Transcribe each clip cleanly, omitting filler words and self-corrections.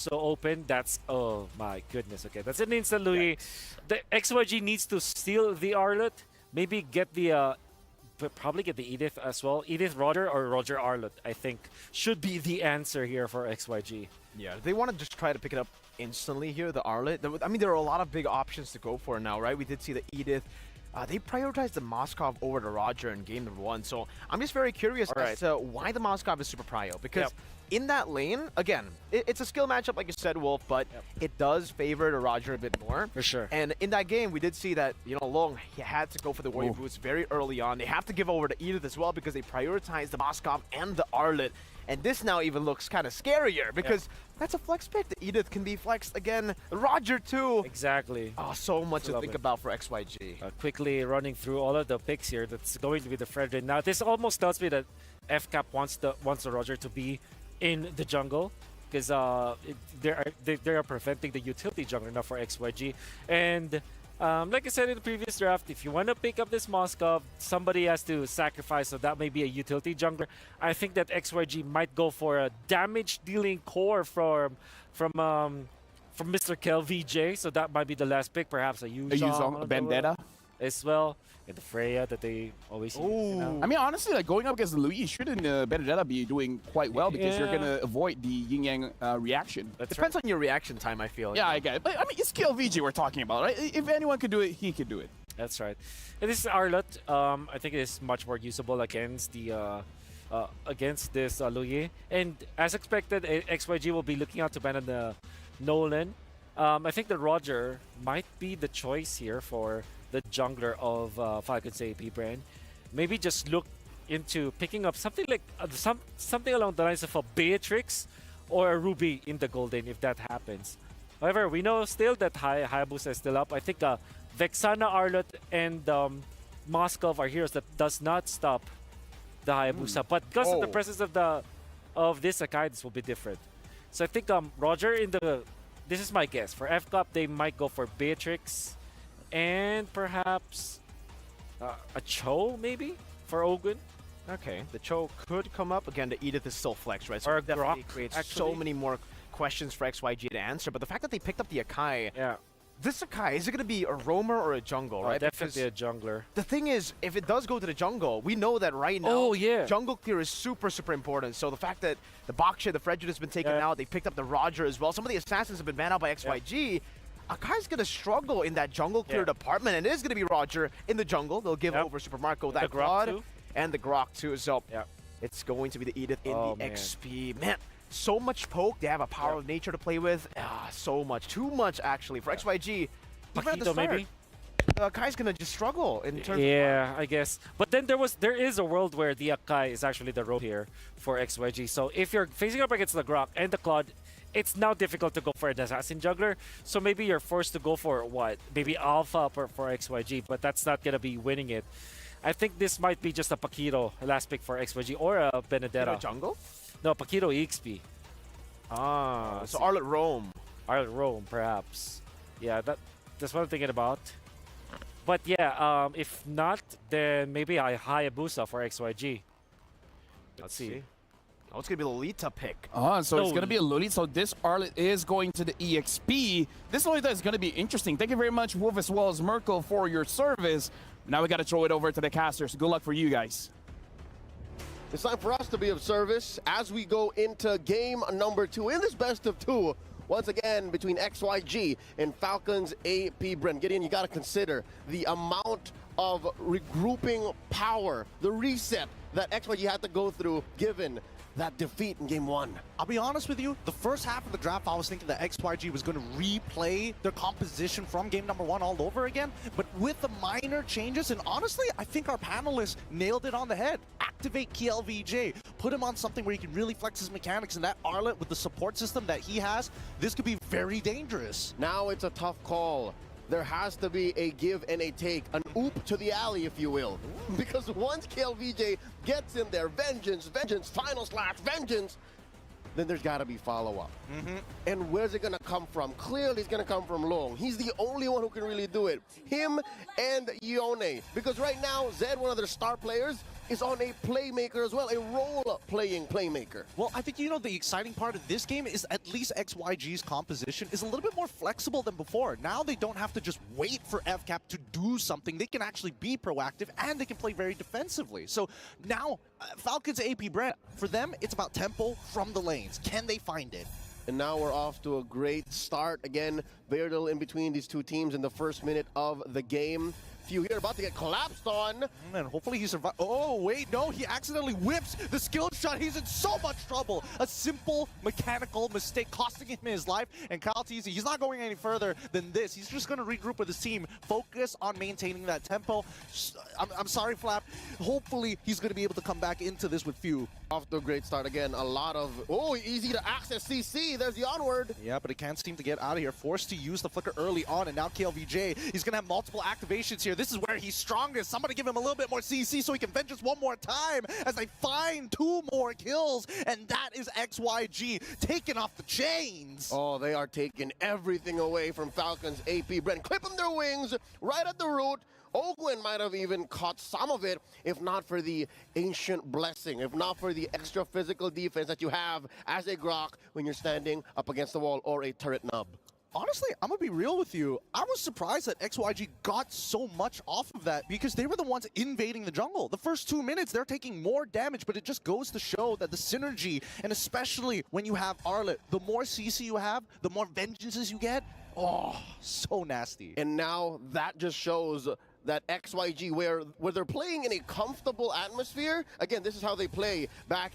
so open. That's, oh my goodness. Okay, that's an instant Louis. The XYG needs to steal the Arlet. Maybe get the but probably get the Edith as well. Edith Roger or Roger Arlet, I think, should be the answer here for XYG. Yeah, they want to just try to pick it up instantly here, the Arlet. I mean, there are a lot of big options to go for now, right? We did see the Edith. They prioritized the Moskov over the Roger in game number 1. So I'm just very curious as to why the Moskov is super prio. Because in that lane, again, it's a skill matchup, like you said, Wolf, but it does favor the Roger a bit more. For sure. And in that game, we did see that, you know, Long, he had to go for the Warrior Boost very early on. They have to give over to Edith as well because they prioritize the Moskov and the Arlet. And this now even looks kind of scarier because that's a flex pick. The Edith can be flexed again. Roger too. Exactly. Oh, so much to think about for XYG. Quickly running through all of the picks here. That's going to be the Fredrin. Now, this almost tells me that FCAP wants the Roger to be in the jungle because they are preventing the utility jungler now for XYG. And like I said in the previous draft, if you want to pick up this Moskov, somebody has to sacrifice, so that may be a utility jungler. I think that XYG might go for a damage-dealing core from Mr. KelVJ, so that might be the last pick. Perhaps a Xianyou, a Vendetta as well, and the Freya that they always use. You know? I mean, honestly, like going up against Louis, shouldn't Vendetta be doing quite well because you're gonna avoid the yin yang reaction. Depends on your reaction time, I feel. Yeah, I get it. But I mean, it's KelVJ we're talking about, right? If anyone could do it, he could do it. That's right. And this is Arlet. I think it is much more usable against the this Louis. And as expected, XYG will be looking out to ban on the Nolan. I think the Roger might be the choice here for the jungler of Falcons AP brand. Maybe just look into picking up something like something along the lines of a Beatrix or a Ruby in the Golden if that happens. However, we know still that Hayabusa is still up. I think Vexana, Arlet, and Moskov are heroes that does not stop the Hayabusa. But because of the presence of this Akai, this will be different. So I think Roger in the... This is my guess. For FCAP, they might go for Beatrix and perhaps a Cho, maybe, for Ogun. Okay, the Cho could come up. Again, the Edith is still flex, right? So Or it definitely Grok, creates actually. so many more questions for XYG to answer. But the fact that they picked up the Akai, Yeah, this Akai, is it going to be a roamer or a jungle, right? definitely a jungler. The thing is, if it does go to the jungle, we know that right now, Oh, jungle clear is super, super important. So the fact that the Baksha, the Fredrin has been taken out, they picked up the Roger as well. Some of the assassins have been banned out by XYG. Akai's going to struggle in that jungle clear department, and it is going to be Roger in the jungle. They'll give over Super Marco, that Grok Grod, too. and the Grok too. So it's going to be the Edith in the XP. Man, so much poke. They have a power of nature to play with. So much. Too much, actually, for XYG. Paquito, maybe? Akai's going to just struggle in terms of... Yeah, I guess. But then there is a world where the Akai is actually the road here for XYG. So if you're facing up against the Grok and the Claude, it's now difficult to go for an assassin juggler. So maybe you're forced to go for what? Maybe Alpha for XYG, but that's not going to be winning it. I think this might be just a Paquito last pick for XYG or a Benedetta. Jungle? No, Paquito EXP. So Arlet Roam. Arlet Roam, perhaps. Yeah, that's what I'm thinking about. But yeah, if not, then maybe a Hayabusa for XYG. Let's see. Oh, it's going to be Lolita pick. So it's going to be a Lolita. So this Arlet is going to the EXP. This Lolita is going to be interesting. Thank you very much, Wolf, as well as Merkel, for your service. Now we got to throw it over to the casters. Good luck for you guys. It's time for us to be of service as we go into game number 2 in this best of 2. Once again, between XYG and Falcons AP Bren. Gideon, you got to consider the amount of regrouping power, the reset that XYG had to go through given that defeat in game 1. I'll be honest with you, the first half of the draft, I was thinking that XYG was going to replay their composition from game number 1 all over again, but with the minor changes, and honestly, I think our panelists nailed it on the head. Activate KelVJ, put him on something where he can really flex his mechanics, and that Arlet with the support system that he has, this could be very dangerous. Now it's a tough call. There has to be a give and a take, an oop to the alley, if you will. Because once KelVJ gets in there, vengeance, final slash, vengeance, then there's got to be follow-up. And where's it going to come from? Clearly, it's going to come from Long. He's the only one who can really do it. Him and Xianyou. Because right now, Zed, one of their star players, is on a playmaker as well, a role-playing playmaker. Well, I think, you know, the exciting part of this game is at least XYG's composition is a little bit more flexible than before. Now they don't have to just wait for FCAP to do something. They can actually be proactive, and they can play very defensively. So now, Falcons AP Bren, for them, it's about tempo from the lanes. Can they find it? And now we're off to a great start. Again, very little in between these two teams in the first minute of the game. Few here about to get collapsed on. And hopefully he survives. Oh, wait, no, he accidentally whips the skill shot. He's in so much trouble. A simple mechanical mistake costing him his life. And Kyle TZ, he's not going any further than this. He's just going to regroup with his team, focus on maintaining that tempo. I'm sorry, Flap. Hopefully he's going to be able to come back into this with few. Off to a great start again. A lot of, easy to access CC. There's the onward. Yeah, but he can't seem to get out of here. Forced to use the flicker early on, and now KLVJ, he's going to have multiple activations here. This is where he's strongest. Somebody give him a little bit more CC so he can vengeance one more time as they find 2 more kills, and that is XYG taking off the chains. Oh, they are taking everything away from Falcons AP Bren, clipping their wings right at the root. Ogwin might have even caught some of it if not for the ancient blessing, if not for the extra physical defense that you have as a Grok when you're standing up against the wall or a turret nub. Honestly, I'm going to be real with you. I was surprised that XYG got so much off of that because they were the ones invading the jungle. The first 2 minutes, they're taking more damage, but it just goes to show that the synergy, and especially when you have Arlet, the more CC you have, the more vengeances you get. Oh, so nasty. And now that just shows that XYG, where they're playing in a comfortable atmosphere. Again, this is how they play back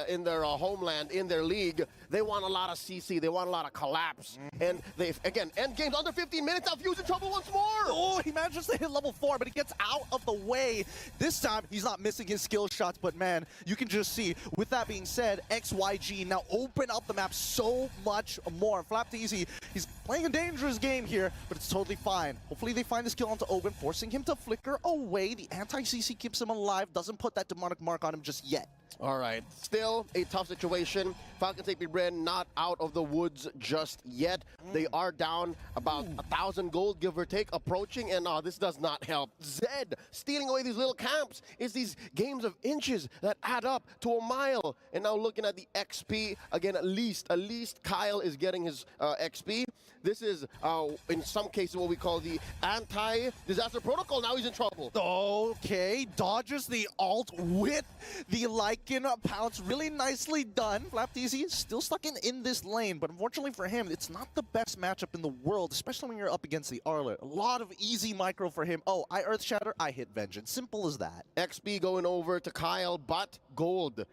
in their homeland, in their league. They want a lot of CC. They want a lot of collapse. And they, again, end games under 15 minutes. Now Fuse in trouble once more. Oh, he manages to hit level 4, but he gets out of the way. This time, he's not missing his skill shots, but man, you can just see, with that being said, XYG now open up the map so much more. Flap Easy, he's playing a dangerous game here, but it's totally fine. Hopefully they find this kill onto Ogun, forcing him to flicker away. The anti-CC keeps him alive, doesn't put that demonic mark on him just yet. All right, still a tough situation. Falcons AP Bren not out of the woods just yet. They are down about 1,000 gold, give or take, approaching, and this does not help. Zed stealing away these little camps. It's these games of inches that add up to a mile. And now looking at the XP, again, at least Kyle is getting his XP. This is, in some cases, what we call the anti-disaster protocol. Now he's in trouble. Okay, dodges the ult with the Lycan pounce. Really nicely done. Flap DZ is still stuck in this lane, but unfortunately for him, it's not the best matchup in the world, especially when you're up against the Arlet. A lot of easy micro for him. Oh, I Earth Shatter, I hit Vengeance. Simple as that. XP going over to Kyle, but gold.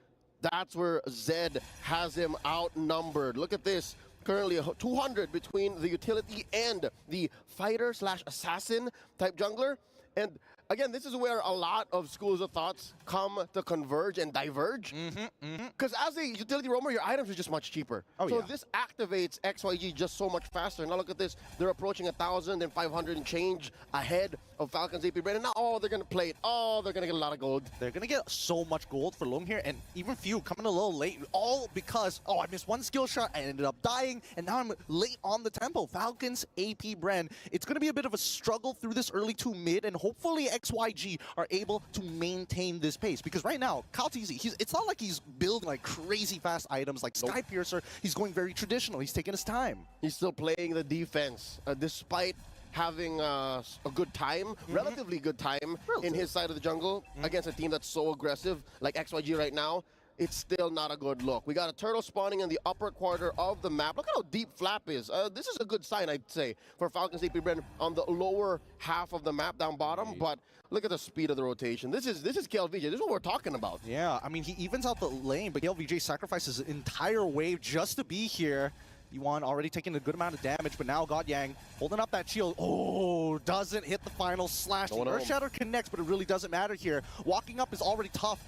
That's where Zed has him outnumbered. Look at this. Currently 200 between the utility and the fighter/assassin type jungler. And again, this is where a lot of schools of thoughts come to converge and diverge. Because as a utility roamer, your items are just much cheaper. So this activates XYG just so much faster. Now look at this. They're approaching 1,500 and change ahead of Falcons AP Bren. And now, they're going to play it. Oh, they're going to get a lot of gold. They're going to get so much gold for Long here, and even few coming a little late. All because, I missed one skill shot. I ended up dying, and now I'm late on the tempo. Falcons AP Bren. It's going to be a bit of a struggle through this early 2 mid, and hopefully XYG are able to maintain this pace. Because right now, Kyle TZ, it's not like he's building like crazy fast items like Sky Piercer. He's going very traditional. He's taking his time. He's still playing the defense, despite having a good time, relatively good time in his side of the jungle against a team that's so aggressive like XYG right now. It's still not a good look. We got a turtle spawning in the upper quarter of the map. Look at how deep Flap is. This is a good sign, I'd say, for Falcons AP Bren on the lower half of the map down bottom. But look at the speed of the rotation. This is KLVJ. This is what we're talking about. Yeah, I mean, he evens out the lane, but KLVJ sacrifices his entire wave just to be here. Yuan already taking a good amount of damage, but now God Yang holding up that shield. Oh, doesn't hit the final slash. The Earth Shatter connects, but it really doesn't matter here. Walking up is already tough.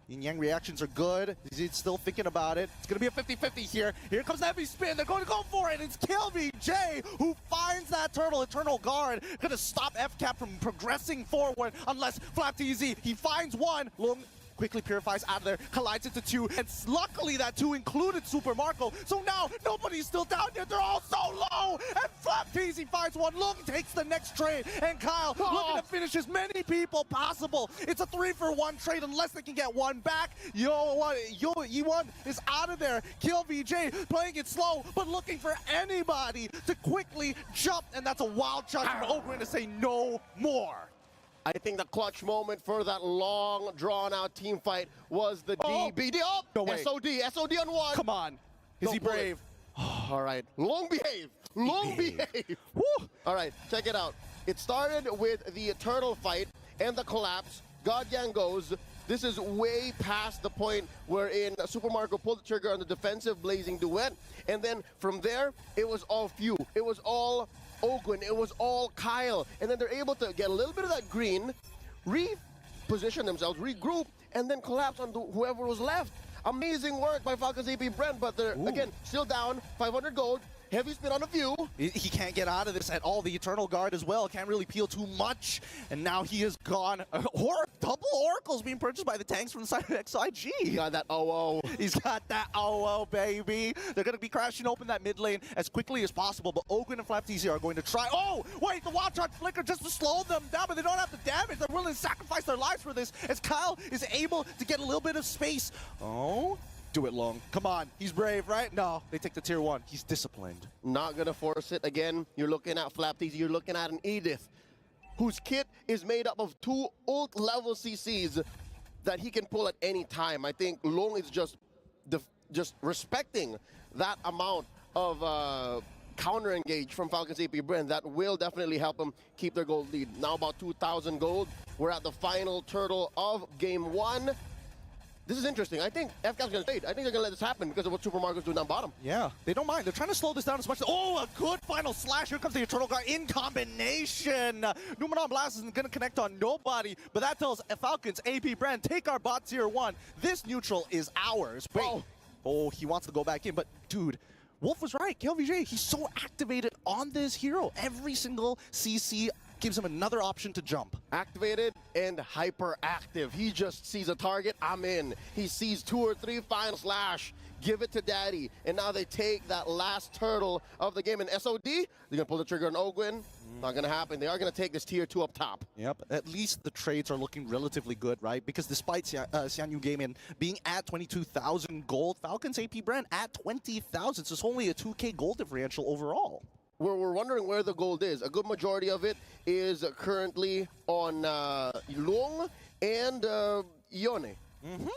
Yin Yang reactions are good. He's still thinking about it. It's going to be a 50-50 here. Here comes the heavy spin. They're going to go for it. It's KLVJ who finds that turtle. Eternal Guard going to stop FCAP from progressing forward unless Flap TZ, he finds one. Long quickly purifies out of there, collides into 2, and luckily that 2 included Super Marco. So now nobody's still down there. They're all so low. And Flapteasy finds one. Lung takes the next trade. And Kyle looking to finish as many people possible. It's a 3-for-1 trade unless they can get one back. Yi1 is out of there. Kill VJ playing it slow, but looking for anybody to quickly jump. And that's a wild shot from Ogren to say no more. I think the clutch moment for that long, drawn-out team fight was the DBD. Oh, no way. SOD on 1. Come on. Is he brave? All right, long behave. Long behave. Woo. All right, check it out. It started with the turtle fight and the collapse. Godgang goes. This is way past the point wherein Super Marco pulled the trigger on the defensive blazing duet. And then from there, it was all few. It was all Ogwen. It was all Kyle. And then they're able to get a little bit of that green, reposition themselves, regroup, and then collapse on whoever was left. Amazing work by Falcons AP Bren, but they're, again, still down. 500 gold. Heavy spin on a few. He can't get out of this at all. The Eternal Guard as well. Can't really peel too much. And now he is gone. Double Oracles being purchased by the tanks from the side of XIG. He got that OO. He's got that OO, baby. They're going to be crashing open that mid lane as quickly as possible. But Ogren and Flapteasy are going to try. Oh, wait, the Wild Charge Flicker just to slow them down, but they don't have the damage. They're willing to sacrifice their lives for this as Kyle is able to get a little bit of space. Oh. Do it long. Come on. He's brave, right? No, they take the tier 1. He's disciplined. Not going to force it again. You're looking at Flapteasy. You're looking at an Edith, whose kit is made up of 2 ult level CCs that he can pull at any time. I think Long is just respecting that amount of counter engage from Falcons AP Bren. That will definitely help him keep their gold lead. Now about 2,000 gold. We're at the final turtle of game 1. This is interesting. I think FCAP's going to trade. I think they're going to let this happen because of what Super Marco's doing down bottom. Yeah, they don't mind. They're trying to slow this down as much as... Oh, a good final slash. Here comes the Eternal Guard in combination. Numenon Blast isn't going to connect on nobody, but that tells Falcons, AP Bren, take our bot tier 1. This neutral is ours. Wait. Oh, he wants to go back in, but dude... Wolf was right. KLVJ, he's so activated on this hero. Every single CC gives him another option to jump. Activated and hyperactive. He just sees a target, I'm in. He sees 2 or 3 final slash, give it to daddy. And now they take that last turtle of the game. And SOD, they're going to pull the trigger on Ogwen. Not going to happen. They are going to take this tier 2 up top. Yep, at least the trades are looking relatively good, right? Because despite Xianyou Gaming being at 22,000 gold, Falcons AP Bren at 20,000. So it's only a 2K gold differential overall. We're wondering where the gold is. A good majority of it is currently on Long and Ione.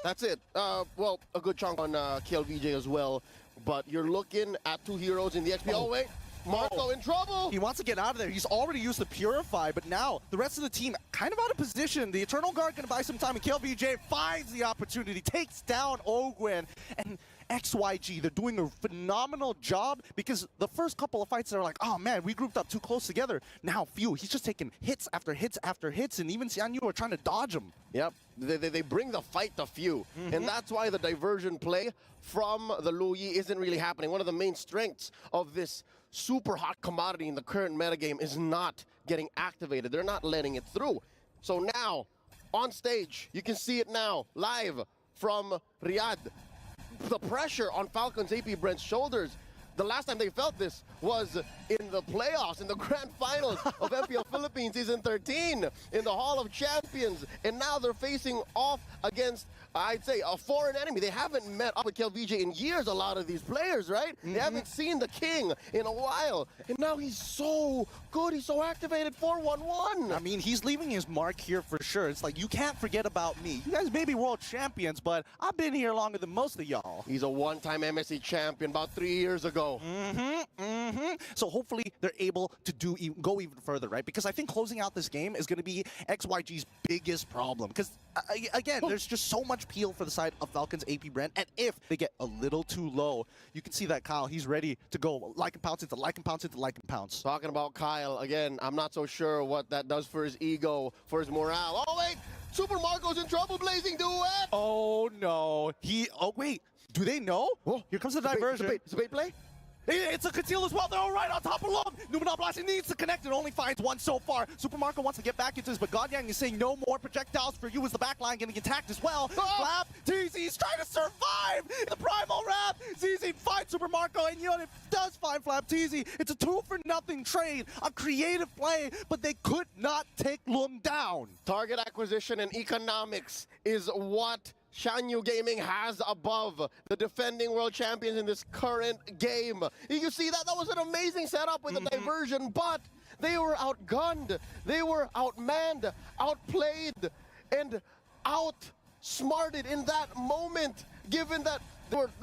That's it. Well, a good chunk on KLVJ as well. But you're looking at 2 heroes in the XP. Oh, wait. Marco in trouble. He wants to get out of there. He's already used the Purify, but now the rest of the team kind of out of position. The Eternal Guard going to buy some time, and KLVJ finds the opportunity, takes down Ogwen. And XYG, they're doing a phenomenal job because the first couple of fights, they're like, oh man, we grouped up too close together. Now, he's just taking hits after hits after hits, and even Xianyou are trying to dodge him. Yep, they bring the fight to few, and that's why the diversion play from the Luyi isn't really happening. One of the main strengths of this super hot commodity in the current metagame is not getting activated. They're not letting it through. So now, on stage, you can see it now, live from Riyadh. The pressure on Falcons AP Bren's shoulders. The last time they felt this was in the playoffs, in the grand finals of MPL Philippines Season 13, in the Hall of Champions. And now they're facing off against, I'd say, a foreign enemy. They haven't met up with KLVJ in years, a lot of these players, right? They haven't seen the king in a while. And now he's so good. He's so activated. 4-1-1. I mean, he's leaving his mark here for sure. It's like, you can't forget about me. You guys may be world champions, but I've been here longer than most of y'all. He's a one-time MSC champion about 3 years ago. So hopefully they're able to go even further, right? Because I think closing out this game is going to be XYG's biggest problem. Because, again, there's just so much peel for the side of Falcons AP Bren. And if they get a little too low, you can see that Kyle, he's ready to go like and pounce into like and pounce into like and pounce. Talking about Kyle, again, I'm not so sure what that does for his ego, for his morale. Oh, wait! Super Marco's in trouble, blazing duet! Oh, no. Oh, wait. Do they know? Oh, here comes the diversion. It's a bait play? It's a conceal as well. They're all right on top of Long. Numenor Blast, he needs to connect. It only finds one so far. Super Marco wants to get back into this, but Godyang is saying no more projectiles for you as the backline getting attacked as well. Flap, TZ's trying to survive the Primal Wrap. ZZ finds Super Marco, and you know, it does find Flap TZ. It's a 2-for-0 trade, a creative play, but they could not take Lung down. Target acquisition and economics is what Xianyou Gaming has above the defending world champions in this current game. You see that? That was an amazing setup with the diversion, but they were outgunned, they were outmanned, outplayed, and outsmarted in that moment, given that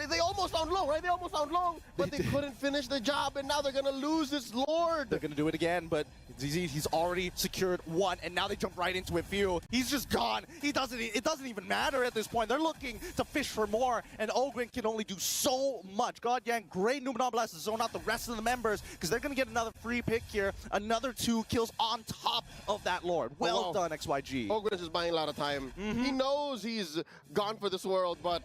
they almost found Long, right? They almost found Long, but they couldn't finish the job, and now they're gonna lose this Lord. They're gonna do it again, but ZZ, he's already secured one, and now they jump right into it. Few, he's just gone. It doesn't even matter at this point. They're looking to fish for more, and Ogren can only do so much. Godyang, great Numenor Blast to zone out the rest of the members, because they're gonna get another free pick here. Another 2 kills on top of that Lord. Well done, XYG. Ogren is just buying a lot of time. He knows he's gone for this world, but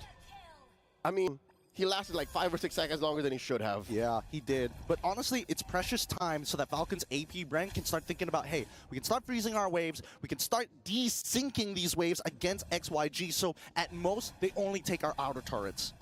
I mean, he lasted like 5 or 6 seconds longer than he should have. Yeah, he did. But honestly, it's precious time so that Falcons AP Bren can start thinking about, hey, we can start freezing our waves. We can start desyncing these waves against XYG. So at most, they only take our outer turrets.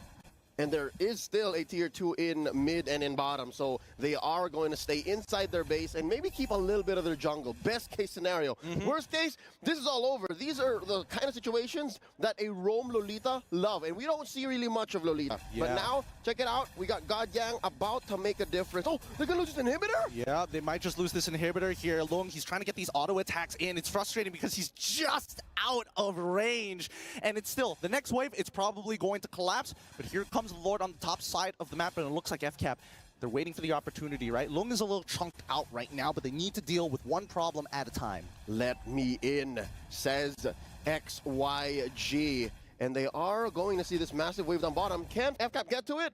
And there is still a tier 2 in mid and in bottom, so they are going to stay inside their base and maybe keep a little bit of their jungle. Best case scenario. Worst case, this is all over. These are the kind of situations that a roam Lolita love, and we don't see really much of Lolita. Yeah. But now, check it out. We got Godyang about to make a difference. Oh, they're going to lose this inhibitor? Yeah, they might just lose this inhibitor here. Lung, he's trying to get these auto attacks in. It's frustrating because he's just out of range. And it's still, the next wave, it's probably going to collapse. But here comes the Lord on the top side of the map, and it looks like FCAP. They're waiting for the opportunity, right? Lung is a little chunked out right now, but they need to deal with one problem at a time. Let me in, says XYG. And they are going to see this massive wave down bottom. Can FCAP get to it?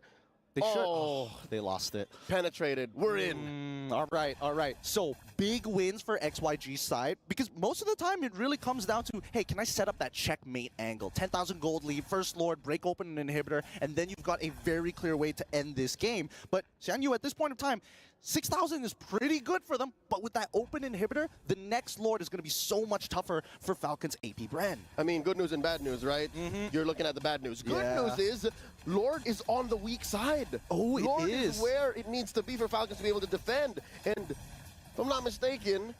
They should. Oh, they lost it. Penetrated. We're in. All right, all right. So big wins for XYG's side, because most of the time it really comes down to, hey, can I set up that checkmate angle? 10,000 gold lead, first Lord, break open an inhibitor, and then you've got a very clear way to end this game. But Xianyou, at this point in time, 6,000 is pretty good for them, but with that open inhibitor, the next Lord is going to be so much tougher for Falcons AP Bren. I mean, good news and bad news, right? You're looking at the bad news. Good news is Lord is on the weak side. Oh, Lord it is where it needs to be for Falcons to be able to defend. And if I'm not mistaken,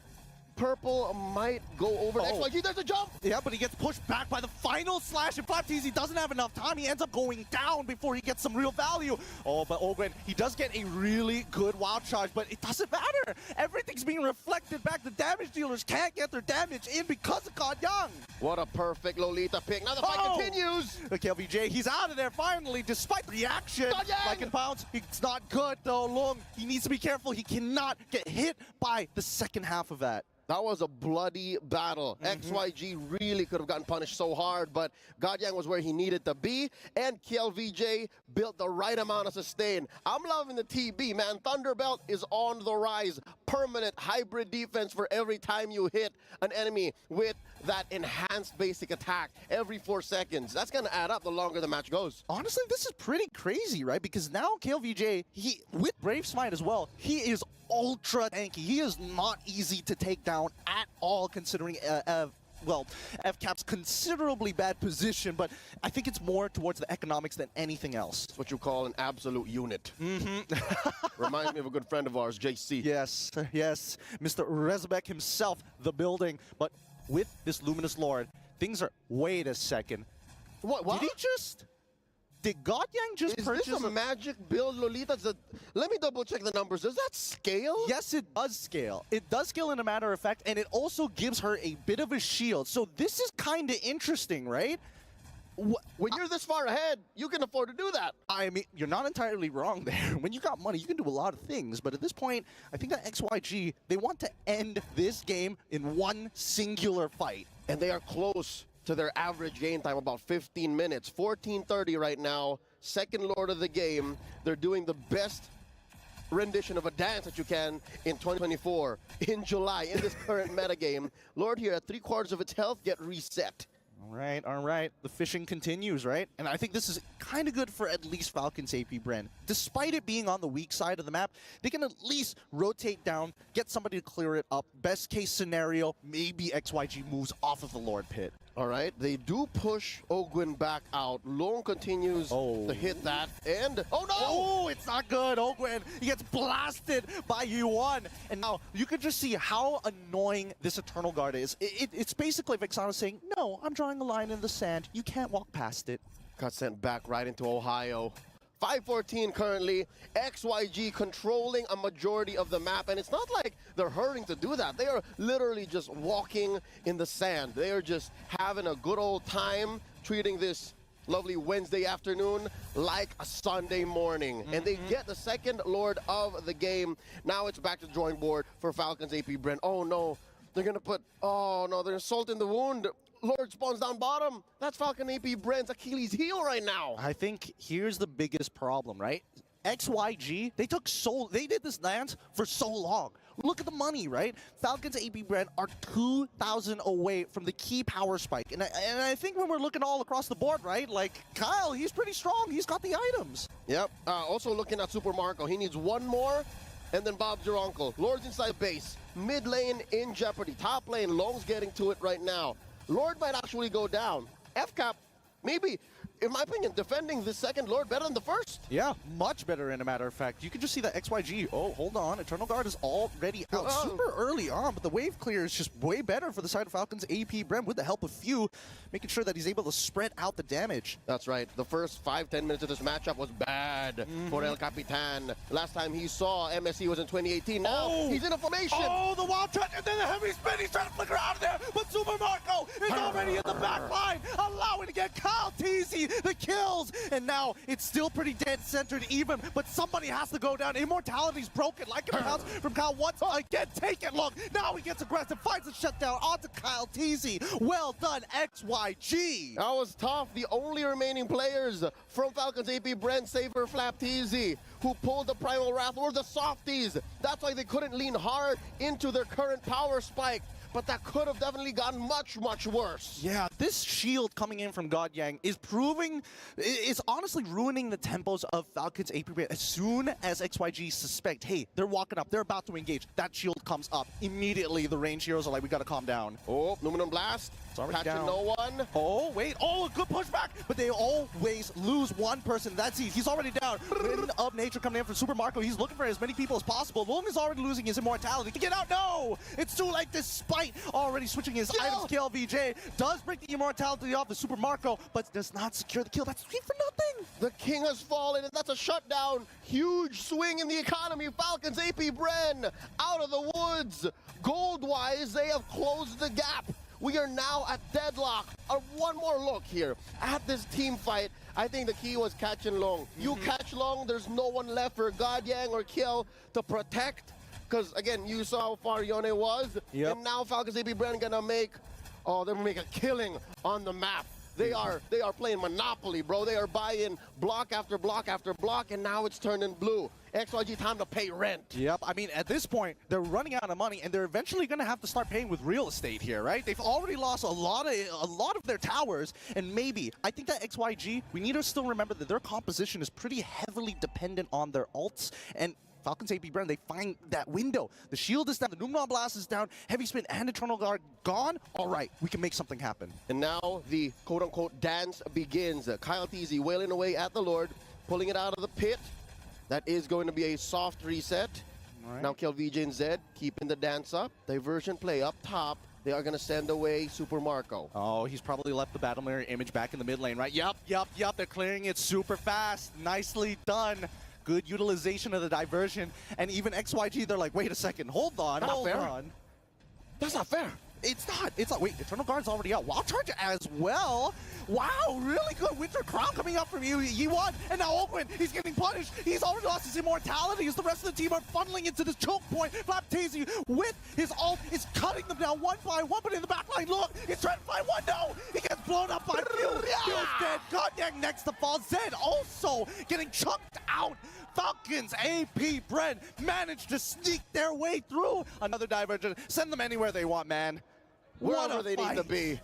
Purple might go over to XYG. There's a jump! Yeah, but he gets pushed back by the final slash. And FlapTZ doesn't have enough time. He ends up going down before he gets some real value. Oh, but Ogren, he does get a really good wild charge, but it doesn't matter. Everything's being reflected back. The damage dealers can't get their damage in because of Godyang. What a perfect Lolita pick. Now the fight continues. Okay, LVJ, he's out of there finally, despite reaction. Godyang! Like in pounds, it's not good though. Lung, he needs to be careful. He cannot get hit by the second half of that. That was a bloody battle. XYG really could have gotten punished so hard, but Godyang was where he needed to be, and KLVJ built the right amount of sustain. I'm loving the TB, man. Thunderbelt is on the rise. Permanent hybrid defense for every time you hit an enemy with that enhanced basic attack every 4 seconds. That's going to add up the longer the match goes. Honestly, this is pretty crazy, right? Because now KLVJ, he, with Brave Smite as well, he is ultra tanky. He is not easy to take down at all, considering well, FCAP's considerably bad position, but I think it's more towards the economics than anything else. It's what you call an absolute unit. Reminds me of a good friend of ours, JC. Yes, yes, Mr. Rezebek himself, the building. But with this Luminous Lord, things are, wait a second. What? Did Godyang just purchase this a magic build, Lolita? Let me double check the numbers. Does that scale? Yes, it does scale. It does scale in a matter of fact, and it also gives her a bit of a shield. So this is kind of interesting, right? When you're this far ahead, you can afford to do that. I mean, you're not entirely wrong there. When you got money, you can do a lot of things. But at this point, I think that XYG, they want to end this game in one singular fight. And they are close to their average game time, about 15 minutes. 14:30 right now, second Lord of the game. They're doing the best rendition of a dance that you can in 2024, in July, in this current metagame. Lord here at 3/4 of its health, get reset. All right. The fishing continues, right? And I think this is kind of good for at least Falcons AP Bren. Despite it being on the weak side of the map, they can at least rotate down, get somebody to clear it up. Best case scenario, maybe XYG moves off of the Lord Pit. All right, they do push Ogwin back out. Lone continues to hit that, and oh no! Oh, it's not good. Ogwin, he gets blasted by Yuan. And now you can just see how annoying this Eternal Guard is. It's basically Vexana saying, no, I'm drawing a line in the sand. You can't walk past it. Got sent back right into Ohio. 5:14 currently. XYG controlling a majority of the map, and it's not like they're hurrying to do that. They are literally just walking in the sand. They are just having a good old time, treating this lovely Wednesday afternoon like a Sunday morning. And they get the second Lord of the game. Now it's back to the drawing board for Falcons AP Bren. Oh no, they're gonna put, oh no, they're salt in the wound. Lord spawns down bottom. That's Falcon AP Bren's Achilles heel right now. I think here's the biggest problem, right? XYG, they did this dance for so long. Look at the money, right? Falcons AP Bren are 2,000 away from the key power spike. And I think when we're looking all across the board, right? Like, Kyle, he's pretty strong. He's got the items. Yep. Also looking at Super Marco. He needs one more, and then Bob's your uncle. Lord's inside base. Mid lane in jeopardy. Top lane, Long's getting to it right now. Lord might actually go down. FCAP, maybe, in my opinion, defending the second Lord better than the first. Yeah, much better, in a matter of fact. You can just see that XYG, oh, hold on, Eternal Guard is already out super early on, but the wave clear is just way better for the side of Falcons AP Bren with the help of Few, making sure that he's able to spread out the damage. That's right. The first 5-10 minutes of this matchup was bad for El Capitan. Last time he saw MSC was in 2018. Now he's in a formation. Oh, the wild touch, and then the heavy spin. He's trying to flicker out of there, but Super Marco is already in the back line, allowing to get Kyle Teasy the kills. And now it's still pretty dead-centered even, but somebody has to go down. Immortality's broken, like it bounce from Kyle once again. Take it, look. Now he gets aggressive, finds a shutdown onto Kyle Teasy. Well done, XYG. That was tough. The only remaining players from Falcons AP Bren, Saber, Flap, Teasy, who pulled the Primal Wrath, were the softies. That's why they couldn't lean hard into their current power spike. But that could have definitely gotten much, much worse. Yeah, this shield coming in from God Yang is is honestly ruining the tempos of Falcons AP Bren. As soon as XYG suspect, hey, they're walking up, they're about to engage, that shield comes up. Immediately, the range heroes are like, we gotta calm down. Oh, Luminum Blast. Catching no one. Oh, wait. Oh, a good pushback. But they always lose one person. That's easy. He's already down. Wind of Nature coming in for Super Marco. He's looking for as many people as possible. Long is already losing his immortality. Get out. No! It's too late despite already switching his items. KLVJ does break the immortality off the Super Marco, but does not secure the kill. That's 3 for nothing. The king has fallen, and that's a shutdown. Huge swing in the economy. Falcons AP Bren out of the woods. Gold-wise, they have closed the gap. We are now at deadlock. One more look here at this team fight. I think the key was catching Long. You catch Long, there's no one left for God Yang or Kill to protect. Because, again, you saw how far Yone was. And now Falcons AP Bren gonna make, they're gonna make a killing on the map. They are playing Monopoly, bro. They are buying block after block after block, and now it's turning blue. XYG time to pay rent. Yep, I mean, at this point, they're running out of money, and they're eventually going to have to start paying with real estate here, right? They've already lost a lot of their towers, and maybe, I think that XYG, we need to still remember that their composition is pretty heavily dependent on their ults, and Falcons AP Bren, they find that window. The shield is down, the Numenon Blast is down, Heavy Spin and Eternal Guard gone. All right, we can make something happen. And now the quote-unquote dance begins. Kyle Teasy wailing away at the Lord, pulling it out of the pit. That is going to be a soft reset. Right. Now Kill VJ and Zed keeping the dance up. Diversion play up top. They are going to send away Super Marco. Oh, he's probably left the Battle Mirror image back in the mid lane, right? Yup. They're clearing it super fast. Nicely done. Good utilization of the diversion. And even XYG, they're like, wait a second, hold on. That's not fair. It's not. Wait, Eternal Guard's already out. Wild Charge as well. Wow, really good Winter Crown coming up from you. He won, and now Ogwin, he's getting punished. He's already lost his immortality as the rest of the team are funneling into this choke point. Flaptazy with his ult is cutting them down one by one, but in the back line, look, he's trying to find one. No, he gets blown up by Few. Few's dead. Goddamn next to fall. Zed also getting chunked out. Falcons AP Bren managed to sneak their way through. Another diversion. Send them anywhere they want, man. Wherever they need to be.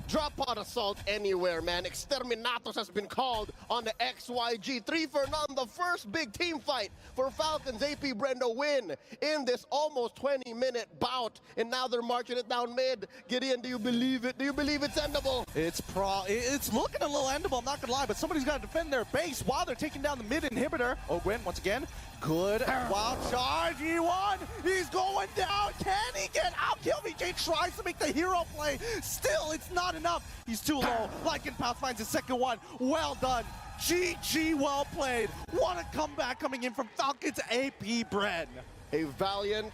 Drop pod assault anywhere, man. Exterminatus has been called on the XYG. 3 for none, the first big team fight for Falcons. AP Bren to win in this almost 20-minute bout. And now they're marching it down mid. Gideon, do you believe it? Do you believe it's endable? It's looking a little endable, I'm not gonna lie, but somebody's got to defend their base while they're taking down the mid inhibitor. Oh, Gwen, once again, good wild charge. E1, he's going down. Can he get out? KillVJ tries to make the hero play. Still, it's not enough. He's too low. Lycanpath finds his second one. Well done. GG, well played. What a comeback coming in from Falcons AP Bren. A valiant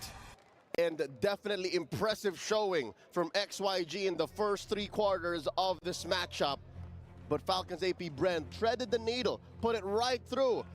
and definitely impressive showing from XYG in the first 3 quarters of this matchup. But Falcons AP Bren threaded the needle, put it right through